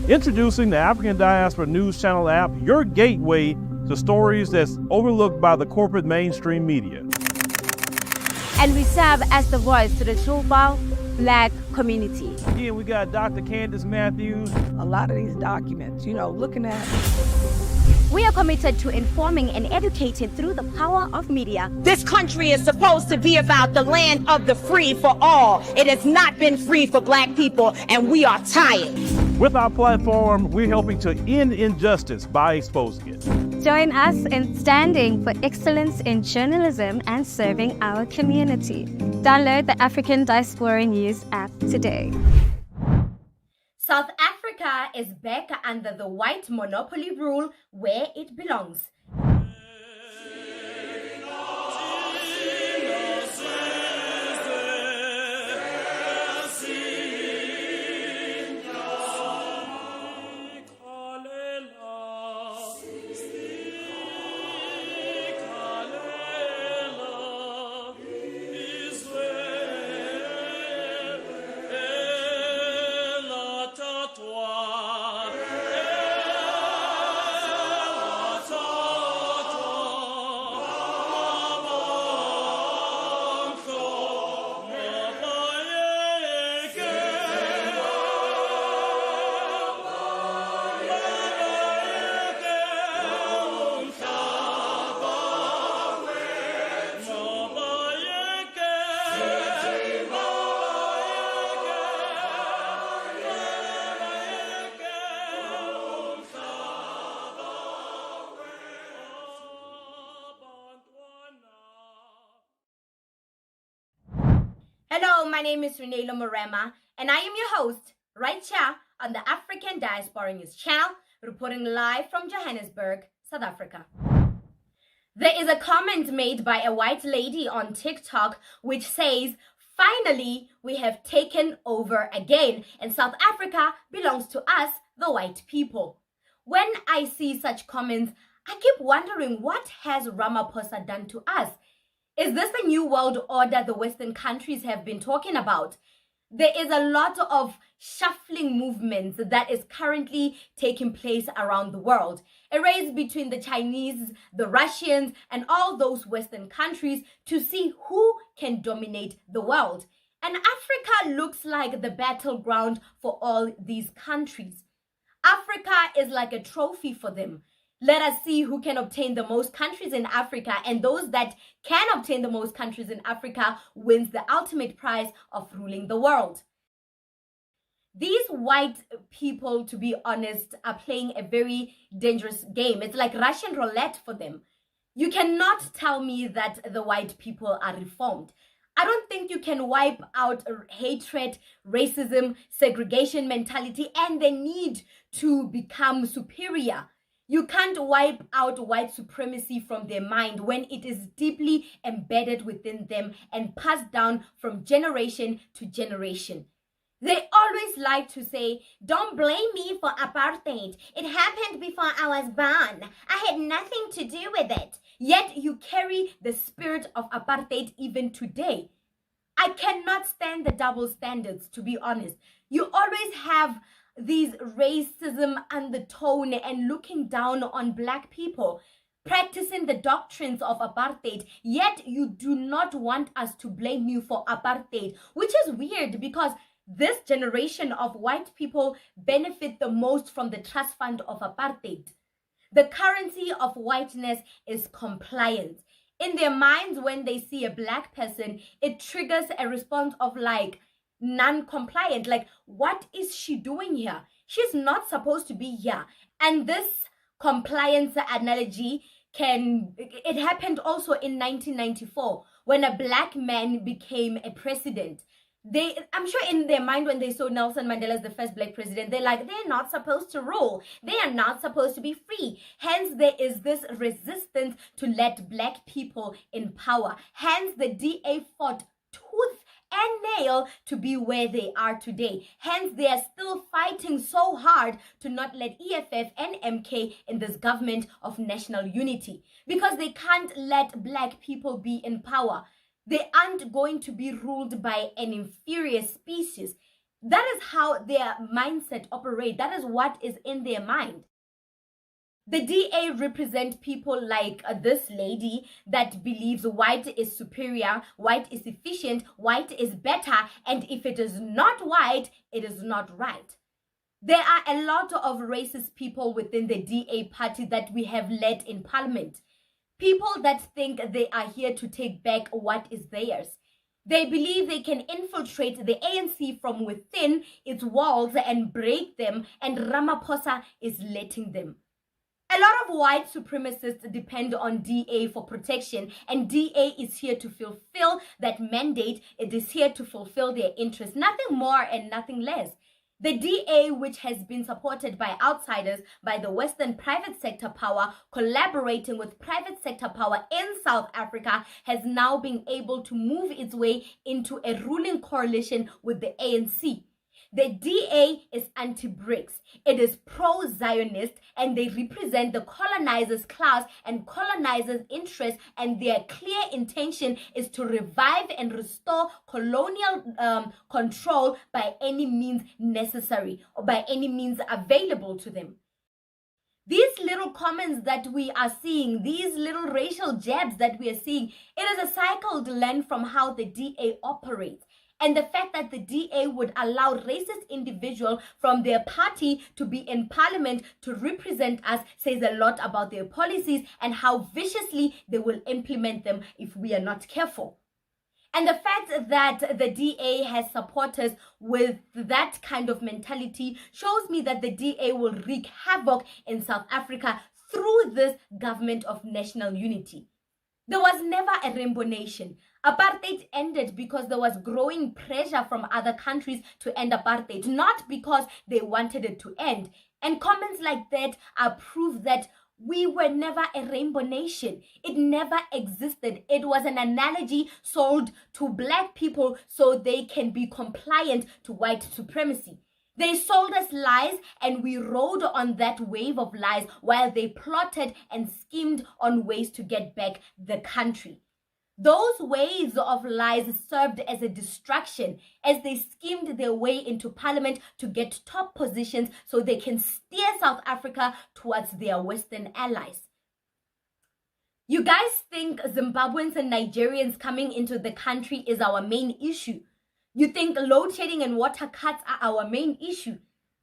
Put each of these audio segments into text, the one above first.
Introducing the African Diaspora News Channel app, your gateway to stories that's overlooked by the corporate mainstream media. And we serve as the voice to the Trubal Black community. Again, we got Dr. Candace Matthews. A lot of these documents, looking at. We are committed to informing and educating through the power of media. This country is supposed to be about the land of the free for all. It has not been free for Black people, and we are tired. With our platform, we're helping to end injustice by exposing it. Join us in standing for excellence in journalism and serving our community. Download the African Diaspora News app today. South Africa is back under the white monopoly rule where it belongs. Hello, my name is Renee Lomorema, and I am your host right here on the African Diaspora News Channel, reporting live from Johannesburg, South Africa. There is a comment made by a white lady on TikTok which says, "Finally, we have taken over again, and South Africa belongs to us, the white people." When I see such comments, I keep wondering, what has Ramaphosa done to us? Is this the new world order the Western countries have been talking about? There is a lot of shuffling movements that is currently taking place around the world. A race between the Chinese, the Russians, and all those Western countries to see who can dominate the world. And Africa looks like the battleground for all these countries. Africa is like a trophy for them. Let us see who can obtain the most countries in Africa, and those that can obtain the most countries in Africa wins the ultimate prize of ruling the world. These white people, to be honest, are playing a very dangerous game. It's like Russian roulette for them. You cannot tell me that the white people are reformed. I don't think you can wipe out hatred, racism, segregation mentality, and the need to become superior. You can't wipe out white supremacy from their mind when it is deeply embedded within them and passed down from generation to generation. They always like to say, "Don't blame me for apartheid. It happened before I was born. I had nothing to do with it." Yet you carry the spirit of apartheid even today. I cannot stand the double standards, to be honest. You always have these racism undertone and looking down on Black people, practicing the doctrines of apartheid, yet you do not want us to blame you for apartheid, which is weird because this generation of white people benefit the most from the trust fund of apartheid. The currency of whiteness is compliance. In their minds, when they see a Black person, it triggers a response of like, non-compliant, like, what is she doing here? She's not supposed to be here. And this compliance analogy it happened also in 1994 when a Black man became a president. I'm sure in their mind when they saw Nelson Mandela as the first Black president, they're like, they're not supposed to rule. They are not supposed to be free. Hence, there is this resistance to let Black people in power. Hence, the DA fought tooth and nail to be where they are today. Hence, they are still fighting so hard to not let EFF and MK in this government of national unity, because they can't let Black people be in power. They aren't going to be ruled by an inferior species. That is how their mindset operates. That is what is in their mind. The DA represent people like this lady that believes white is superior, white is efficient, white is better, and if it is not white, it is not right. There are a lot of racist people within the DA party that we have led in parliament. People that think they are here to take back what is theirs. They believe they can infiltrate the ANC from within its walls and break them, and Ramaphosa is letting them. A lot of white supremacists depend on DA for protection, and DA is here to fulfill that mandate. It is here to fulfill their interests, nothing more and nothing less. The DA, which has been supported by outsiders, by the Western private sector power, collaborating with private sector power in South Africa, has now been able to move its way into a ruling coalition with the ANC. The DA is anti-BRICS. It is pro-Zionist, and they represent the colonizers' class and colonizers' interests, and their clear intention is to revive and restore colonial control by any means necessary or by any means available to them. These little comments that we are seeing, these little racial jabs that we are seeing, it is a cycle to learn from how the DA operates. And the fact that the DA would allow racist individuals from their party to be in parliament to represent us says a lot about their policies and how viciously they will implement them if we are not careful. And the fact that the DA has supporters with that kind of mentality shows me that the DA will wreak havoc in South Africa through this government of national unity. There was never a rainbow nation. Apartheid ended because there was growing pressure from other countries to end apartheid, not because they wanted it to end. And comments like that are proof that we were never a rainbow nation. It never existed. It was an analogy sold to black people so they can be compliant to white supremacy. They sold us lies, and we rode on that wave of lies while they plotted and schemed on ways to get back the country. Those waves of lies served as a distraction as they schemed their way into parliament to get top positions so they can steer South Africa towards their Western allies. You guys think Zimbabweans and Nigerians coming into the country is our main issue? You think load shedding and water cuts are our main issue?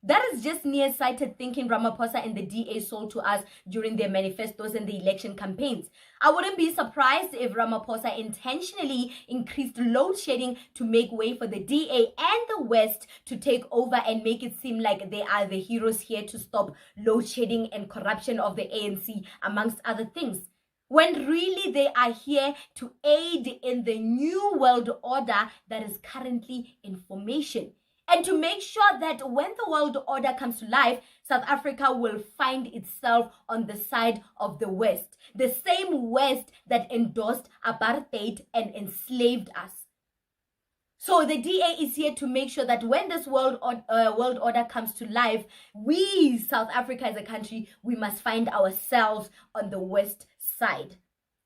That is just nearsighted thinking Ramaphosa and the DA sold to us during their manifestos and the election campaigns. I wouldn't be surprised if Ramaphosa intentionally increased load shedding to make way for the DA and the West to take over and make it seem like they are the heroes here to stop load shedding and corruption of the ANC, amongst other things, when really they are here to aid in the new world order that is currently in formation. And to make sure that when the world order comes to life, South Africa will find itself on the side of the West. The same West that endorsed apartheid and enslaved us. So the DA is here to make sure that when this world order comes to life, we, South Africa as a country, we must find ourselves on the West side.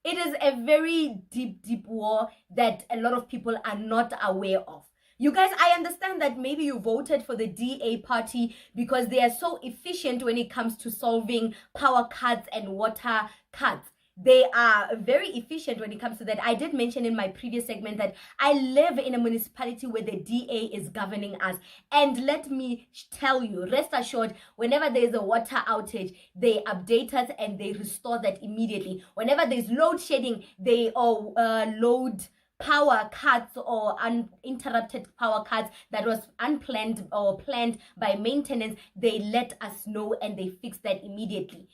It is a very deep, deep war that a lot of people are not aware of. You guys, I understand that maybe you voted for the DA party because they are so efficient when it comes to solving power cuts and water cuts. They are very efficient when it comes to that. I did mention in my previous segment that I live in a municipality where the DA is governing us. And let me tell you, rest assured, whenever there is a water outage, they update us and they restore that immediately. Whenever there's load shedding, they load power cuts or uninterrupted power cuts that was unplanned or planned by maintenance, they let us know and they fix that immediately.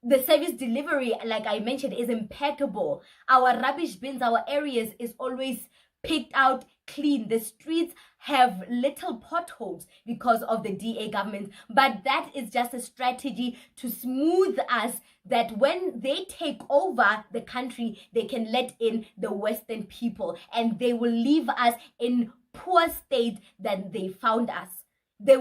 The service delivery, like I mentioned, is impeccable. Our rubbish bins, our areas is always picked out clean. The streets have little potholes because of the DA government, but that is just a strategy to smooth us, that when they take over the country, they can let in the Western people and they will leave us in poor state that they found us. We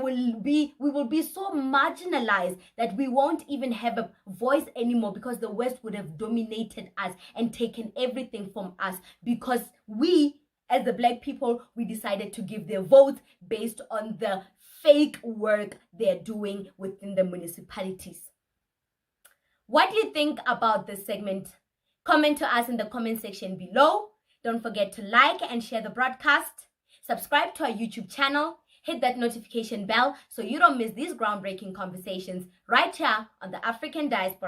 will be so marginalized that we won't even have a voice anymore, because the West would have dominated us and taken everything from us, because we as the black people, we decided to give their votes based on the fake work they're doing within the municipalities. What do you think about this segment? Comment to us in the comment section below. Don't forget to like and share the broadcast. Subscribe to our YouTube channel. Hit that notification bell so you don't miss these groundbreaking conversations right here on the African Diaspora.